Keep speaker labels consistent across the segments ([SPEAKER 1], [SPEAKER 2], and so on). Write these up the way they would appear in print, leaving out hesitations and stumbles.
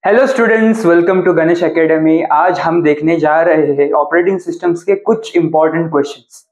[SPEAKER 1] Hello students, welcome to Ganesh academy. आज हम देखने जा रहे हैं ऑपरेटिंग सिस्टम्स के कुछ इंपॉर्टेंट क्वेश्चंस।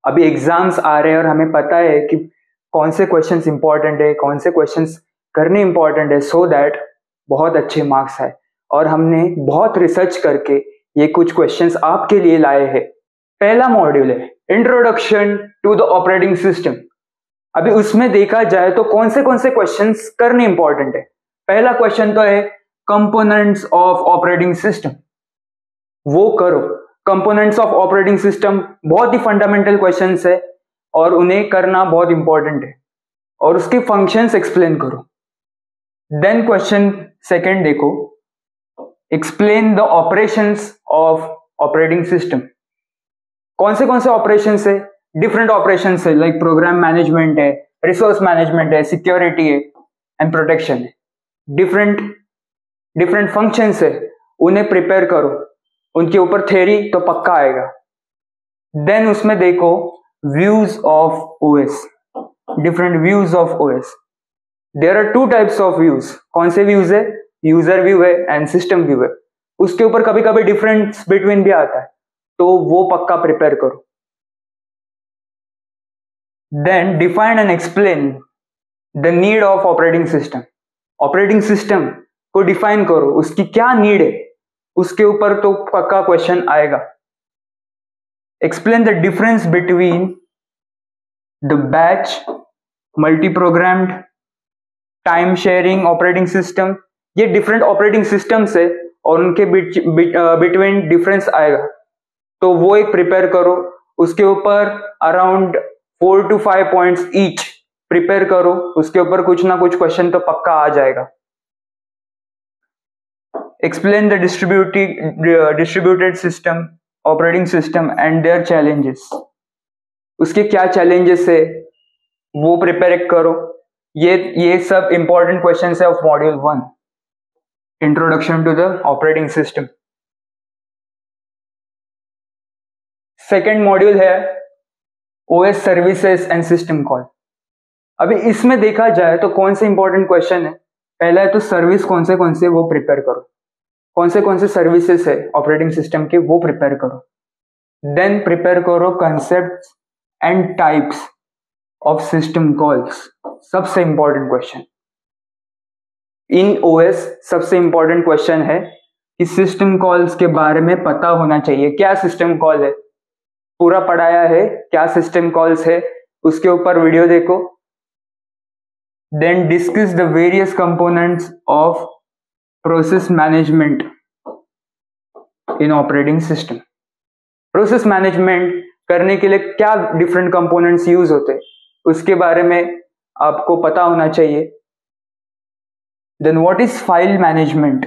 [SPEAKER 1] अभी एग्जाम्स आ रहे हैं और हमें पता है कि कौन से क्वेश्चंस इंपॉर्टेंट है, कौन से क्वेश्चंस करने इंपॉर्टेंट है, सो दैट बहुत अच्छे मार्क्स आए। और हमने बहुत रिसर्च करके ये कुछ क्वेश्चंस आपके लिए लाए हैं। पहला मॉड्यूल है introduction to the operating system. अभी उसमें देखा जाए तो कौन से क्वेश्चंस करने इंपॉर्टेंट है। पहला क्वेश्चन तो है कंपोनेंट्स ऑफ ऑपरेटिंग सिस्टम। वो करो। कंपोनेंट्स ऑफ ऑपरेटिंग सिस्टम बहुत ही फंडामेंटल क्वेश्चंस है और उन्हें करना बहुत इंपॉर्टेंट है। और उसके फंक्शंस एक्सप्लेन करो। देन क्वेश्चन सेकंड देखो, explain the operations of operating system. कौन से ऑपरेशंस है, डिफरेंट ऑपरेशंस है, लाइक प्रोग्राम मैनेजमेंट है, रिसोर्स मैनेजमेंट है, सिक्योरिटी है एंड प्रोटेक्शन है। डिफरेंट फंक्शंस है, उन्हें प्रिपेयर करो। उनके ऊपर थ्योरी तो पक्का आएगा। देन उसमें देखो views of OS, different views of OS. There are two types of views. कौन से व्यूज है? यूजर व्यू है एंड सिस्टम व्यू है। उसके ऊपर कभी कभी डिफरेंस बिटवीन भी आता है, तो वो पक्का प्रिपेयर करो। Then define and explain the need of operating system. Operating system को डिफाइन करो, उसकी क्या नीड है, उसके ऊपर तो पक्का क्वेश्चन आएगा। Explain the difference between the batch, multi programmed, time sharing operating system. ये डिफरेंट ऑपरेटिंग सिस्टम्स है और उनके बिटवीन डिफरेंस आएगा, तो वो एक प्रिपेयर करो। उसके ऊपर around 4 to 5 points each prepare करो। उसके ऊपर कुछ ना कुछ क्वेश्चन तो पक्का आ जाएगा। Explain the distributed system operating system and their challenges. उसके क्या चैलेंजेस है वो प्रिपेयर करो। ये सब इंपॉर्टेंट क्वेश्चंस है of module 1, introduction to the operating system. Second module है OS services and system call. अभी इसमें देखा जाए तो कौन से इंपॉर्टेंट क्वेश्चन है। पहला है तो सर्विस कौन से वो प्रिपेयर करो। कौन से सर्विसेज है ऑपरेटिंग सिस्टम के, वो प्रिपेयर करो। देन प्रिपेयर करो concept and types of system calls. सबसे इंपॉर्टेंट क्वेश्चन इन ओएस, सबसे इंपॉर्टेंट क्वेश्चन है कि सिस्टम कॉल्स के बारे में पता होना चाहिए। क्या सिस्टम कॉल है, पूरा पढ़ाया है। क्या सिस्टम कॉल्स है, उसके ऊपर वीडियो देखो। Then discuss the various components of process management in operating system. Process management करने के लिए क्या डिफरेंट कंपोनेंट्स यूज होते हैं, उसके बारे में आपको पता होना चाहिए। Then what is file management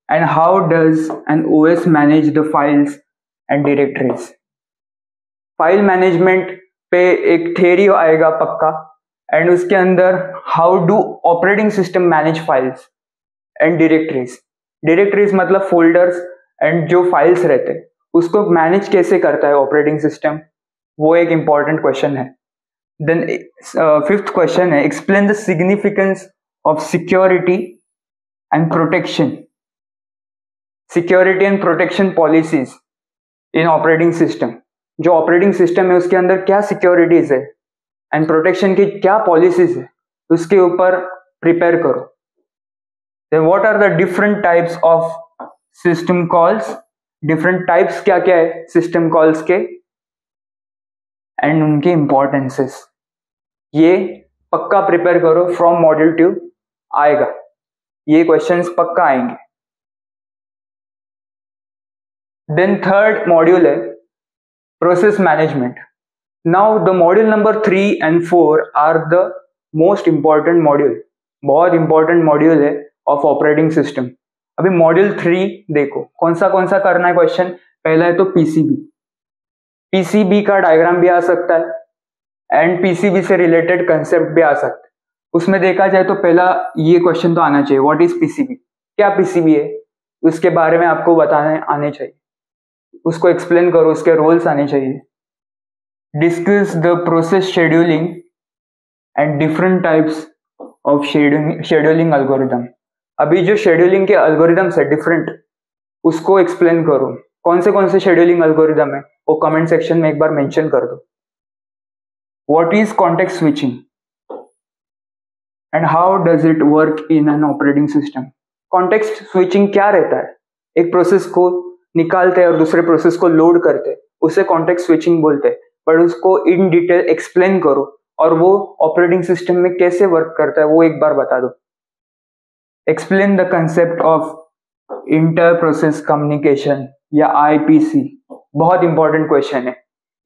[SPEAKER 1] and how does an OS manage the files and directories. File management पे एक थ्योरी आएगा पक्का, एंड उसके अंदर how do operating system manage files and directories. Directories मतलब फोल्डर्स एंड जो फाइल्स रहते हैं उसको मैनेज कैसे करता है ऑपरेटिंग सिस्टम, वो एक इंपॉर्टेंट क्वेश्चन है। देन फिफ्थ क्वेश्चन है explain the significance of security and protection. Security and protection policies in operating system. जो ऑपरेटिंग सिस्टम है उसके अंदर क्या सिक्योरिटीज है एंड प्रोटेक्शन की क्या पॉलिसीज है, उसके ऊपर प्रिपेयर करो। Then what are the different types of system calls? Different types क्या क्या है सिस्टम कॉल्स के एंड उनके इंपॉर्टेंसेस, ये पक्का प्रिपेयर करो। फ्रॉम मॉड्यूल 2 आएगा, ये क्वेश्चंस पक्का आएंगे। देन थर्ड मॉड्यूल है process management. Now the module number 3 and 4 are the most important module. बहुत इंपॉर्टेंट मॉड्यूल है ऑफ ऑपरेटिंग सिस्टम। अभी मॉड्यूल 3 देखो कौन सा करना है क्वेश्चन। पहला है तो पीसीबी। पीसीबी का डायग्राम भी आ सकता है एंड पीसीबी से रिलेटेड कंसेप्ट भी आ सकता है। उसमें देखा जाए तो पहला ये क्वेश्चन तो आना चाहिए, व्हाट इज पीसीबी। क्या पीसीबी है उसके बारे में आपको बताने आने चाहिए, उसको एक्सप्लेन करो, उसके रोल्स आने चाहिए। Discuss the process scheduling and different types of scheduling algorithm. अभी जो शेड्यूलिंग के एल्गोरिदम्स है डिफरेंट, उसको एक्सप्लेन करो। कौन से शेड्यूलिंग एल्गोरिदम है वो कमेंट सेक्शन में एक बार मेंशन कर दो। What is context switching and how does it work in an operating system. Context switching क्या रहता है? एक प्रोसेस को निकालते हैं और दूसरे प्रोसेस को लोड करते हैं, उसे कॉन्टेक्स्ट स्विचिंग बोलते हैं। बट उसको इन डिटेल एक्सप्लेन करो और वो ऑपरेटिंग सिस्टम में कैसे वर्क करता है वो एक बार बता दो। Explain the concept of inter process communication या आईपीसी। बहुत इंपॉर्टेंट क्वेश्चन है,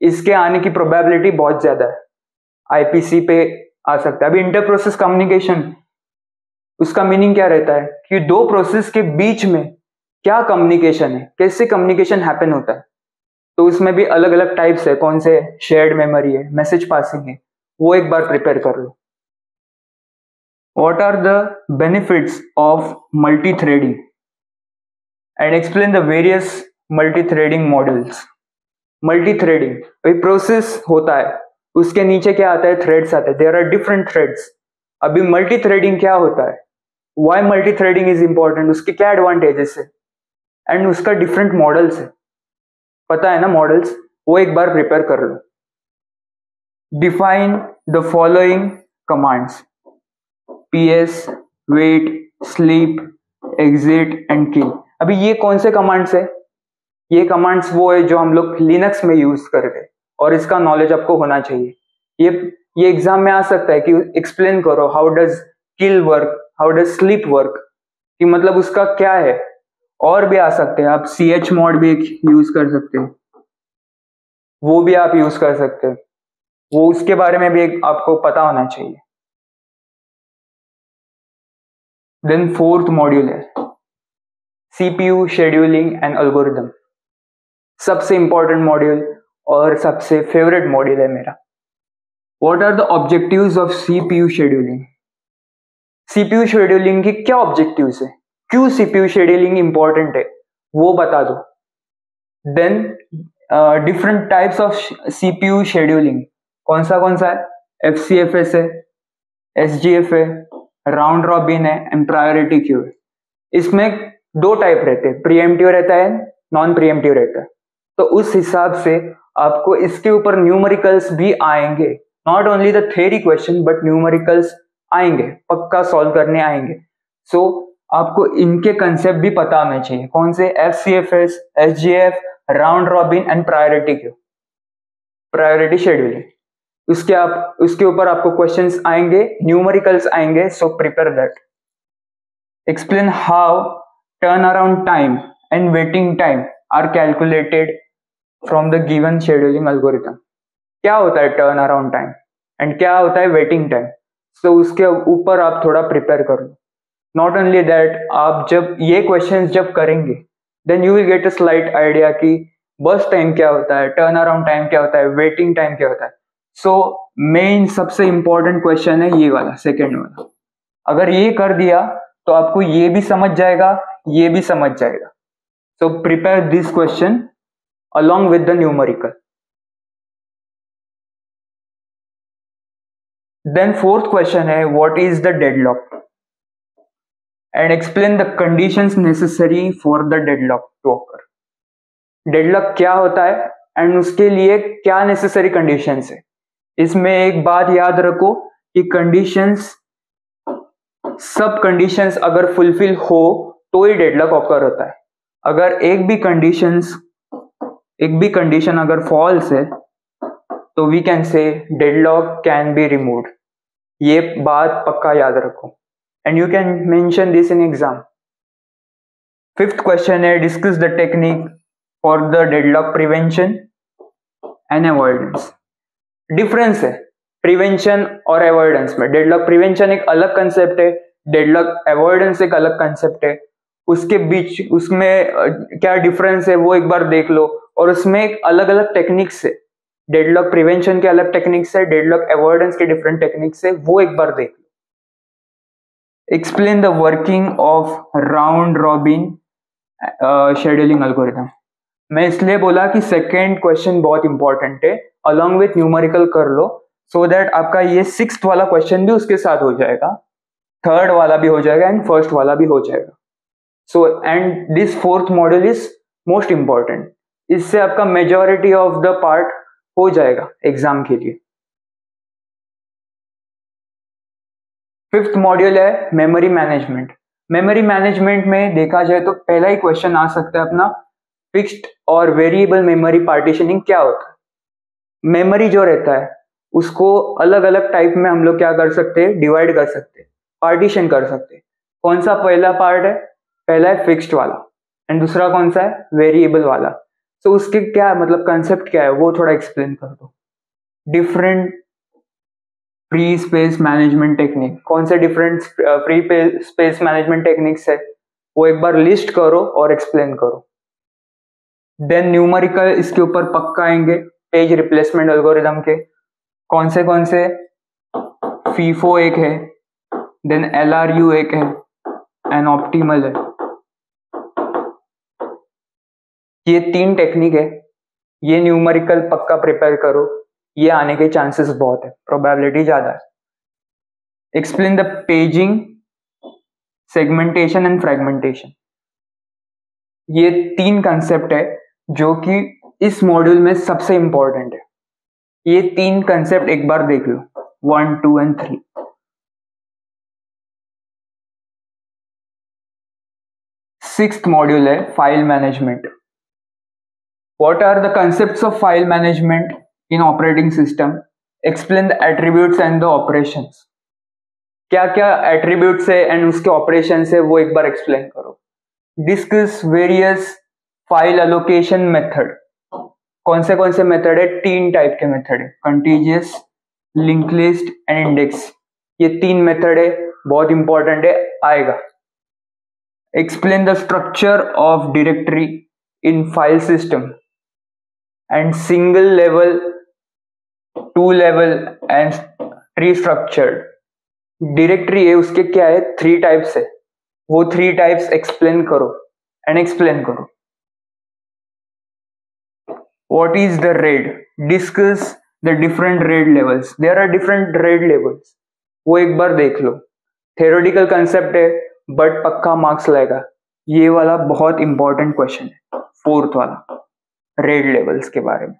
[SPEAKER 1] इसके आने की प्रोबेबिलिटी बहुत ज्यादा है। आईपीसी पे आ सकता है। अभी इंटर प्रोसेस कम्युनिकेशन, उसका मीनिंग क्या रहता है कि दो प्रोसेस के बीच में क्या कम्युनिकेशन है, कैसे कम्युनिकेशन हैपन होता है। तो उसमें भी अलग अलग टाइप्स है, कौन से शेयर्ड मेमोरी है, मैसेज पासिंग है, वो एक बार प्रिपेयर कर लो। What are the benefits of multithreading and explain the various multithreading models. Multithreading, भाई प्रोसेस होता है, उसके नीचे क्या आता है, थ्रेड्स आते हैं, देयर आर डिफरेंट थ्रेड्स। अभी मल्टी थ्रेडिंग क्या होता है, why multi threading is important, उसके क्या एडवांटेजेस है एंड उसका डिफरेंट मॉडल्स है, पता है ना मॉडल्स, वो एक बार प्रिपेयर कर लो। Define the following commands, PS, wait, sleep, exit and kill. अभी ये कौन से कमांड्स है? ये कमांड्स वो है जो हम लोग लिनक्स में यूज करते हैं और इसका नॉलेज आपको होना चाहिए। ये एग्जाम में आ सकता है कि एक्सप्लेन करो how does kill work, how does sleep work, कि मतलब उसका क्या है। और भी आ सकते हैं, आप CH मोड भी यूज कर सकते हैं, वो भी आप यूज कर सकते हैं, वो उसके बारे में भी आपको पता होना चाहिए। देन फोर्थ मॉड्यूल है CPU शेड्यूलिंग एंड एल्गोरिदम। सबसे इंपॉर्टेंट मॉड्यूल और सबसे फेवरेट मॉड्यूल है मेरा। What are the objectives of CPU scheduling. CPU scheduling के क्या ऑब्जेक्टिव्स है, क्यों CPU शेड्यूलिंग इंपॉर्टेंट है वो बता दो। Then different types of CPU scheduling, कौन सा है, FCFS है, SGF है, राउंड रॉबिन है एंड प्रायोरिटी क्यू है। इसमें दो टाइप रहते हैं, प्रीएम्प्टिव रहता है, नॉन प्रीएम्प्टिव रहता है। तो उस हिसाब से आपको इसके ऊपर न्यूमेरिकल्स भी आएंगे, not only the theory question but numericals आएंगे, पक्का सॉल्व करने आएंगे। सो आपको इनके कंसेप्ट भी पता होने चाहिए, कौन से, FCFS, SGF, round robin and priority queue, priority scheduling. उसके ऊपर आपको क्वेश्चंस आएंगे, न्यूमेरिकल्स आएंगे, so prepare that. Explain how turn around time and waiting time are calculated from the given scheduling algorithm. क्या होता है टर्न अराउंड टाइम एंड क्या होता है वेटिंग टाइम, सो उसके ऊपर आप थोड़ा प्रिपेयर कर लो। नॉट ओनली दैट, आप जब ये क्वेश्चंस जब करेंगे then you will get a slight idea कि बस टाइम क्या होता है, टर्न अराउंड टाइम क्या होता है, वेटिंग टाइम क्या होता है। सो मेन सबसे इंपॉर्टेंट क्वेश्चन है ये वाला, सेकेंड वाला। अगर ये कर दिया तो आपको ये भी समझ जाएगा, ये भी समझ जाएगा। So prepare this question along with the numerical. Then fourth question है, what is the deadlock and explain the conditions necessary for the deadlock to occur. Deadlock क्या होता है एंड उसके लिए क्या नेसेसरी कंडीशंस है। इसमें एक बात याद रखो कि कंडीशंस, सब कंडीशंस अगर फुलफिल हो तो ही डेडलॉक ऑकर होता है। अगर एक भी कंडीशन अगर फॉल्स है तो we can say deadlock can be removed. ये बात पक्का याद रखो and you can mention this in exam. Fifth question है, discuss the technique for the deadlock prevention and avoidance. Difference है प्रिवेंशन और अवॉइडेंस में। डेडलॉक प्रिवेंशन एक अलग कंसेप्ट है, डेडलॉक अवॉइडेंस एक अलग कंसेप्ट है। उसके बीच उसमें क्या डिफरेंस है वो एक बार देख लो, और उसमें अलग अलग टेक्निक्स है। डेडलॉक प्रिवेंशन के अलग टेक्निक्स है, डेडलॉक अवॉइडेंस के डिफरेंट टेक्निक्स है, वो एक बार देख लो। Explain the working of round robin scheduling algorithm. मैं इसलिए बोला कि सेकेंड क्वेश्चन बहुत इंपॉर्टेंट है, अलॉन्ग विथ न्यूमेरिकल कर लो, सो दैट आपका ये सिक्स्थ वाला क्वेश्चन भी उसके साथ हो जाएगा थर्ड वाला भी हो जाएगा एंड फर्स्ट वाला भी हो जाएगा. So and this fourth module is most important. इससे आपका मेजॉरिटी ऑफ द पार्ट हो जाएगा एग्जाम के लिए. फिफ्थ मॉड्यूल है मेमोरी मैनेजमेंट. मेमोरी मैनेजमेंट में देखा जाए तो पहला ही क्वेश्चन आ सकता है अपना, फिक्स्ड और वेरिएबल मेमोरी पार्टीशनिंग क्या होता है. मेमोरी जो रहता है उसको अलग अलग टाइप में हम लोग क्या कर सकते हैं, डिवाइड कर सकते हैं, पार्टीशन कर सकते हैं. कौन सा पहला पार्ट है? पहला है फिक्स्ड वाला एंड दूसरा कौन सा है? वेरिएबल वाला. तो उसके क्या मतलब कंसेप्ट क्या है वो थोड़ा एक्सप्लेन कर दो. Different free space management technique. कौन से different free space management techniques है वो एक बार लिस्ट करो और एक्सप्लेन करो. देन न्यूमेरिकल इसके ऊपर पक्का आएंगे, पेज रिप्लेसमेंट एल्गोरिदम के. कौन से फीफो एक है, देन LRU एक है एंड ऑप्टिमल है. ये 3 टेक्निक है. ये न्यूमेरिकल पक्का प्रिपेयर करो, ये आने के चांसेस बहुत है, प्रोबेबिलिटी ज्यादा है. Explain the paging, segmentation and fragmentation. ये 3 कंसेप्ट है जो कि इस मॉड्यूल में सबसे इंपॉर्टेंट है. ये 3 कंसेप्ट एक बार देख लो, 1, 2 एंड 3. सिक्स्थ मॉड्यूल है file management. What are the concepts of file management in operating system? Explain the attributes and the operations. क्या क्या attributes है and उसके operations है वो एक बार explain करो. Discuss various file allocation method. कौन से मेथड है? 3 टाइप के मेथड है, contiguous, linked list and index. ये 3 मेथड है, बहुत इंपॉर्टेंट है, आएगा. Explain the structure of directory in file system and single level, 2 level and tree structured. Directory है उसके क्या है? 3 टाइप्स है, वो 3 टाइप्स एक्सप्लेन करो एंड एक्सप्लेन करो. What is the RAID? Discuss the different RAID levels. There are different RAID levels, वो एक बार देख लो. थ्योरेटिकल कंसेप्ट है बट पक्का मार्क्स लाएगा. ये वाला बहुत इंपॉर्टेंट क्वेश्चन है, फोर्थ वाला, RAID लेवल्स के बारे में.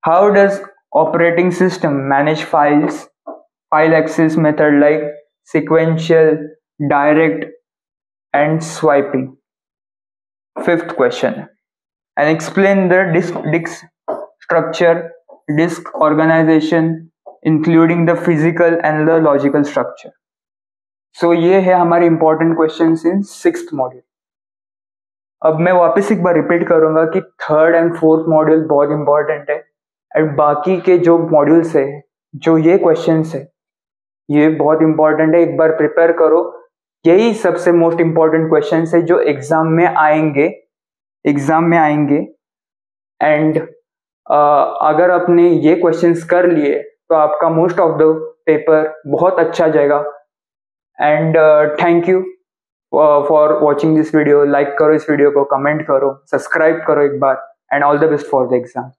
[SPEAKER 1] How does operating system manage files? File access method like sequential, direct and swiping. Fifth question, and explain the disk structure, disk organization including the physical and the logical structure. So ये है हमारे important questions in 6th module. अब मैं वापस एक बार repeat करूंगा कि 3rd and 4th module बहुत इंपॉर्टेंट है एंड बाकी के जो मॉड्यूल्स है, जो ये क्वेश्चंस है, ये बहुत इंपॉर्टेंट है. एक बार प्रिपेयर करो. यही सबसे मोस्ट इंपॉर्टेंट क्वेश्चंस है जो एग्जाम में आएंगे एंड अगर आपने ये क्वेश्चंस कर लिए तो आपका मोस्ट ऑफ द पेपर बहुत अच्छा जाएगा. And thank you for watching this video. Like करो इस वीडियो को, कमेंट करो, सब्सक्राइब करो एक बार and all the best for the exam.